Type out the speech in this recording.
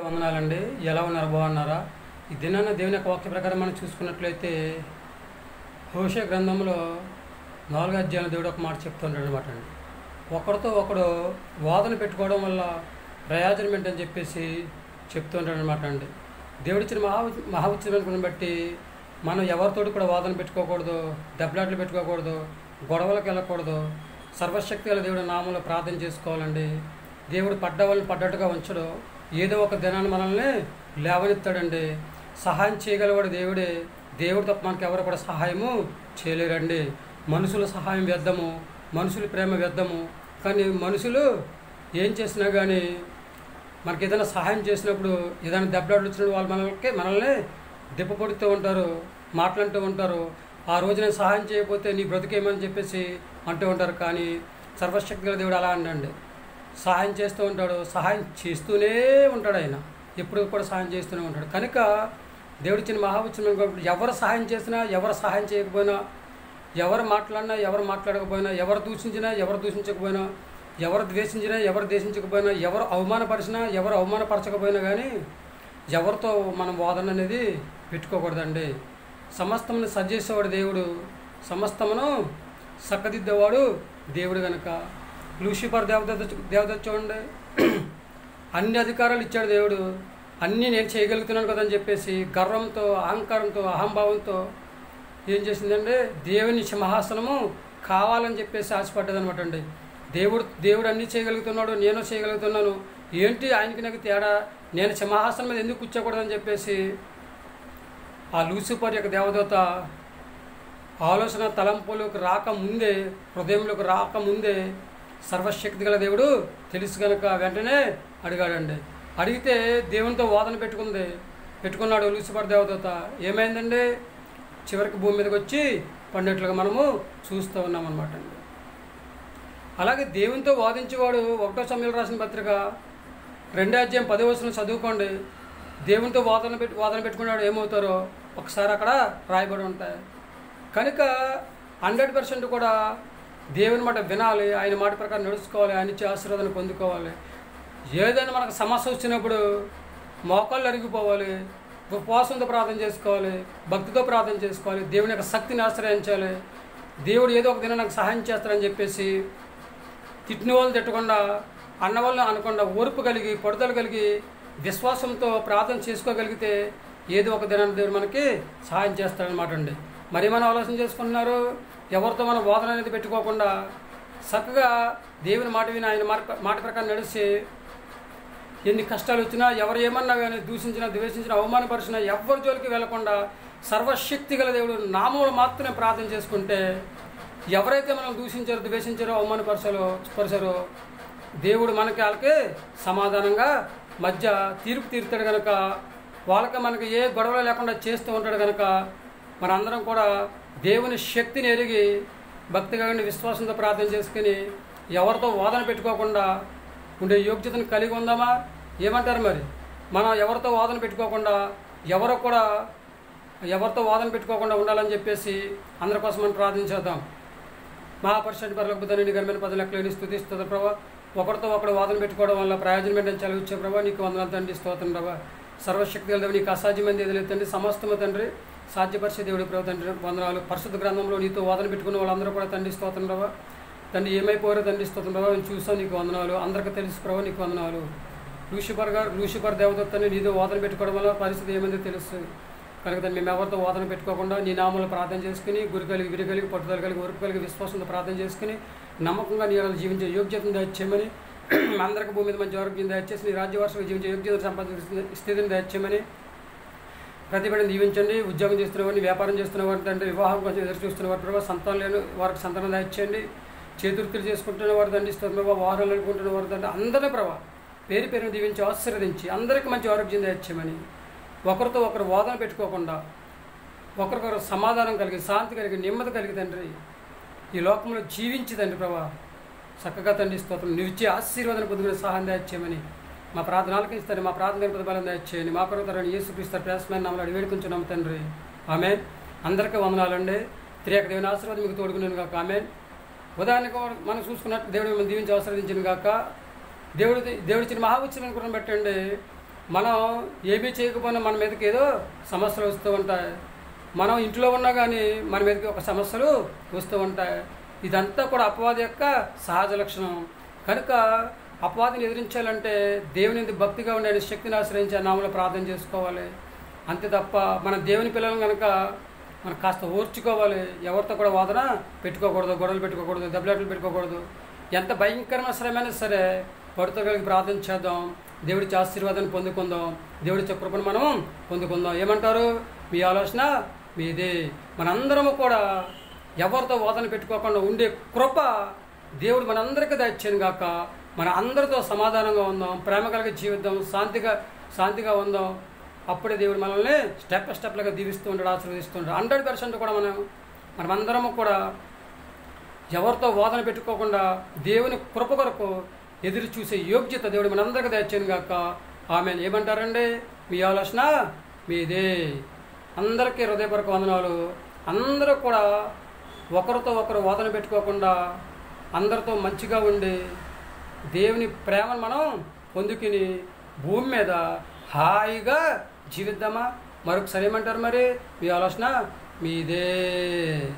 వందనాలండి. ఎలా ఉన్నారు? బాగున్నారా? ఈ దినాన దేవుని యొక్క వాక్య ప్రకారం మనం చూసుకున్నట్లయితే హోషే గ్రంథంలో 4వ అధ్యాయంలో దేవుడు ఒక మాట చెప్తుంటాడు అనమాట అండి. ఒకరితో ఒకడు వాదన పెట్టుకోవడం వల్ల ప్రయోజనం ఏంటని చెప్పేసి చెప్తుంటాడు అనమాట అండి. దేవుడిచ్చిన మహా ఉచితమైన బట్టి మనం ఎవరితోటి కూడా వాదన పెట్టుకోకూడదు, దెబ్బలాట్లు పెట్టుకోకూడదు, గొడవలకు వెళ్ళకూడదు. సర్వశక్తి గల దేవుడి నామంలో ప్రార్థన చేసుకోవాలండి. దేవుడు పడ్డవాళ్ళని పడ్డట్టుగా ఉంచడు. ఏదో ఒక దినాన్ని మనల్ని లేవనెత్తాడండి. సహాయం చేయగలవాడు దేవుడే. దేవుడు తప్ప మనకి ఎవరు కూడా సహాయము చేయలేరండి. మనుషుల సహాయం వ్యర్థము, మనుషుల ప్రేమ వ్యర్థము. కానీ మనుషులు ఏం చేసినా కానీ మనకి ఏదైనా సహాయం చేసినప్పుడు ఏదైనా దెబ్బలాట్లు వచ్చిన వాళ్ళు మనల్ని దెబ్బపడుతూ ఉంటారు, మాట్లాడుతూ ఉంటారు. ఆ రోజు నేను సహాయం చేయకపోతే నీ బ్రతికేమని చెప్పేసి అంటూ ఉంటారు. కానీ సర్వశక్తి గల దేవుడు అలా అండి, సహాయం చేస్తూ ఉంటాడు, సహాయం చేస్తూనే ఉంటాడు. ఆయన ఎప్పుడు కూడా సహాయం చేస్తూనే ఉంటాడు. కనుక దేవుడిచ్చిన మహావచనం కాబట్టి ఎవరు సహాయం చేసినా, ఎవరు సహాయం చేయకపోయినా, ఎవరు మాట్లాడినా, ఎవరు మాట్లాడకపోయినా, ఎవరు దూషించినా, ఎవరు దూషించకపోయినా, ఎవరు ద్వేషించినా, ఎవరు ద్వేషించకపోయినా, ఎవరు అవమానపరిచినా, ఎవరు అవమానపరచకపోయినా కానీ ఎవరితో మనం వాదన అనేది పెట్టుకోకూడదండి. సమస్తమును సరిచేసేవాడు దేవుడు, సమస్తమును చక్కదిద్దేవాడు దేవుడు. కనుక లూసిఫర్ దేవత చూడండి, అన్ని అధికారాలు ఇచ్చాడు దేవుడు. అన్నీ నేను చేయగలుగుతున్నాను కదా అని చెప్పేసి గర్వంతో, అహంకారంతో, అహంభావంతో ఏం చేసిందంటే దేవుని సింహాసనము కావాలని చెప్పేసి ఆశపడ్డది అనమాట అండి. దేవుడు అన్నీ చేయగలుగుతున్నాడు, నేను చేయగలుగుతున్నాను, ఏంటి ఆయనకి నాకు తేడా, నేను సింహాసనం మీద ఎందుకు కూర్చోకూడదని చెప్పేసి ఆ లూసిఫర్ యొక్క దేవదూత ఆలోచన తలంపులోకి రాకముందే, హృదయంలోకి రాకముందే సర్వశక్తి గల దేవుడు తెలుసు కనుక వెంటనే అడిగాడండి. అడిగితే దేవునితో వాదన పెట్టుకున్నాడు లూసిఫర్ దేవదూత. ఏమైందండి? చివరికి భూమి మీదకి వచ్చి పడినట్లుగా మనము చూస్తూ ఉన్నామన్నమాట అండి. అలాగే దేవునితో వాదించేవాడు 1 సమూయేలు రాసిన పత్రిక 2వ అధ్యాయం 10వ వచనం చదువుకోండి. దేవునితో వాదన పెట్టుకున్నాడు ఏమవుతారో ఒకసారి అక్కడ రాయబడి ఉంటాయి. కనుక 100% కూడా దేవుని మాట వినాలి, ఆయన మాట ప్రకారం నడుచుకోవాలి, ఆయన ఇచ్చే ఆశీర్వాదాన్ని పొందుకోవాలి. ఏదైనా మనకు సమస్య వచ్చినప్పుడు మోకాళ్ళు అరిగిపోవాలి, ఉపవాసంతో ప్రార్థన చేసుకోవాలి, భక్తితో ప్రార్థన చేసుకోవాలి, దేవుని యొక్క శక్తిని ఆశ్రయించాలి. దేవుడు ఏదో ఒక దినం నాకు సహాయం చేస్తారని చెప్పేసి తిట్టిన వాళ్ళని తిట్టకుండా, అన్న వాళ్ళని అనకుండా, ఓర్పు కలిగి, పడుదల కలిగి, విశ్వాసంతో ప్రార్థన చేసుకోగలిగితే ఏదో ఒక దినాన్ని దేవుడు మనకి సహాయం చేస్తాడనమాట అండి. మరి మనం ఆలోచన చేసుకుంటున్నారు, ఎవరితో మనం వాదన అనేది పెట్టుకోకుండా చక్కగా దేవుని మాట విని ఆయన మాట ప్రకారం నడిచి ఎన్ని కష్టాలు వచ్చినా, ఎవరు ఏమన్నా కానీ, దూషించినా, ద్వేషించినా, అవమానపరిచినా ఎవరి జోలికి వెళ్లకుండా సర్వశక్తి గల దేవుడు నామములు మాత్రమే ప్రార్థన చేసుకుంటే, ఎవరైతే మనం దూషించారో, ద్వేషించారో, అవమానపరిచారో దేవుడు వాళ్ళకి సమాధానంగా మధ్య తీర్పు తీరుతాడు. కనుక వాళ్ళకి మనకి ఏ గొడవలు లేకుండా చేస్తూ ఉంటాడు. కనుక మనందరం కూడా దేవుని శక్తిని ఎరిగి భక్తిగా విశ్వాసంతో ప్రార్థన చేసుకుని ఎవరితో వాదన పెట్టుకోకుండా ఉండే యోగ్యతను కలిగి ఉందామా? ఏమంటారు మరి? మనం ఎవరితో వాదన పెట్టుకోకుండా, ఎవరితో వాదన పెట్టుకోకుండా ఉండాలని చెప్పేసి అందరి కోసం మనం ప్రార్థన చేద్దాం. మహాపరిషత్ పరలోకపుత్రుని ఘనమైన పదవి లెక్కలేని స్తుతిస్తుంది ప్రభా. ఒకరితో ఒకడు వాదన పెట్టుకోవడం వల్ల ప్రయోజనం ఏంటని చదివించే ప్రభా, నీకు వందనాలు తండ్రి, స్తోత్రం ప్రభా. సర్వశక్తి గల దేవుడు, నీకు అసాధ్యమైనది ఏది లేదు తండ్రి, సమస్తము తండ్రి సాధ్యపరిచే దేవుడు ప్రభు తండ్రి వందనాలు. పరిశుద్ధ గ్రంథంలో నీతో వాదన పెట్టుకున్న వాళ్ళందరూ కూడా తండ్రి స్తోత్రం ప్రభా. తండ్రి ఏమైపోయారో తండ్రి స్తోత్రం ప్రభావ, నేను చూసాం, నీకు వందనాలు. అందరికీ తెలుసు ప్రభావ, నీకు వందనాలు. లూసిఫర్ దేవదూతని నీతో వాదన పెట్టుకోవడం వల్ల పరిస్థితి ఏమైందో తెలుస్తుంది కనుక తండ్రి మేము ఎవరితో వాదన పెట్టుకోకుండా నీ నామంలో ప్రార్థన చేసుకుని, గురి కలిగి, విరి కలిగి, పట్టుదల కలిగి, ఓర్పు కలిగి, విశ్వాసంతో ప్రార్థన చేసుకుని నమ్మకంగా నీ జీవించే యోగ్యతను దయచేయమని, అందరికీ భూమి మీద మంచి ఆరోగ్యం దయచేసి నీ రాజ్యవర్షంగా జీవించే యోగ్యతను సంపాదించిన స్థితిని దయచేయమని ప్రతి బిడ్డను దీవించండి. ఉద్యోగం చేస్తున్న వారిని, వ్యాపారం చేస్తున్న వారిని తండ్రి, వివాహం కోసం ఎదురు చూస్తున్న వారి ప్రభావ, సంతానం లేని వారికి సంతానం దయచేయండి. చేతుర్తులు చేసుకుంటున్న వారు తండ్రి స్తోత్రం ప్రభావ, వాహనాలు అనుకుంటున్న వారు తండ్రి అందరినీ ప్రభావ పేరు పేరును దీవించి ఆశీర్వదించి అందరికీ మంచి ఆరోగ్యం దయచేయమని, ఒకరితో ఒకరు వాదన పెట్టుకోకుండా ఒకరికొకరు సమాధానం కలిగి, శాంతి కలిగి, నెమ్మది కలిగి తండ్రి ఈ లోకంలో జీవించి తండ్రి ప్రభావ చక్కగా తండ్రి స్తోత్రం నువ్వు ఇచ్చే ఆశీర్వాదాన్ని పొందుకునే సహాయం దయచేయమని మా ప్రార్థనలకు ఇస్తారు. మా ప్రార్థన ప్రతిఫలం దయచేయండి. మా కొరకు యేసుక్రీస్తు ప్రేసమైన నామములో వేడుకుంటున్నాము తండ్రి. ఆమేన్. అందరికీ వందనాలండి. త్రియేక దేవుని ఆశీర్వాదం మీకు తోడుకున్నాను కాక. ఆమేన్. ఉదాహరణకు మనం చూసుకున్నట్టు దేవుడు మిమ్మల్ని దీవించి ఆశీర్వదించిన కాక. దేవుడిచ్చిన మహాఉత్సవాన్ని కూడా పెట్టండి. మనం ఏమీ చేయకపోయినా మన మీదకి ఏదో సమస్యలు వస్తూ ఉంటాయి. మనం ఇంట్లో ఉన్నా కానీ మన మీదకి ఒక సమస్యలు వస్తూ ఉంటాయి. ఇదంతా కూడా అపవాది యొక్క సహజ లక్షణం. కనుక అపవాదిని ఎదిరించాలంటే దేవుని యందు భక్తిగా ఉండే శక్తిని ఆశ్రయించి నామములో ప్రార్థన చేసుకోవాలి. అంతే తప్ప మన దేవుని పిల్లలను కనుక మనం కాస్త ఓర్చుకోవాలి. ఎవరితో కూడా వాదన పెట్టుకోకూడదు, గొడవలు పెట్టుకోకూడదు, దెబ్బలాటలు పెట్టుకోకూడదు. ఎంత భయంకరమైన శ్రమైనా సరే పడుతో కలిగి ప్రార్థన చేద్దాం. దేవుడికి ఆశీర్వాదాన్ని పొందుకుందాం. దేవుడి కృపను మనం పొందుకుందాం. ఏమంటారు? మీ ఆలోచన మీదే. మనందరము కూడా ఎవరితో వాదన పెట్టుకోకుండా ఉండే కృప దేవుడు మనందరికీ దయచేయను గాక. మన అందరితో సమాధానంగా ఉందాం, ప్రేమ కలిగి జీవిద్దాం, శాంతిగా ఉందాం. అప్పుడే దేవుడు మనల్ని స్టెప్లుగా దీవిస్తూ ఉంటాడు, ఆశీర్వదిస్తూ ఉంటాడు. 100% కూడా మనమందరము కూడా ఎవరితో వాదన పెట్టుకోకుండా దేవుని కృప కొరకు ఎదురు చూసే యోగ్యత దేవుడు మనందరికీ దయచేయను గాక. ఆమేన్. ఏమంటారండి? మీ ఆలోచన మీదే. అందరికీ హృదయపూర్వక వందనాలు. అందరూ కూడా ఒకరితో ఒకరు వాదన పెట్టుకోకుండా అందరితో మంచిగా ఉండి దేవుని ప్రేమను మనం పొందుకుని భూమి మీద హాయిగా జీవిద్దామా? మరొకసారి ఏమంటారు మరి? మీ ఆలోచన మీదే.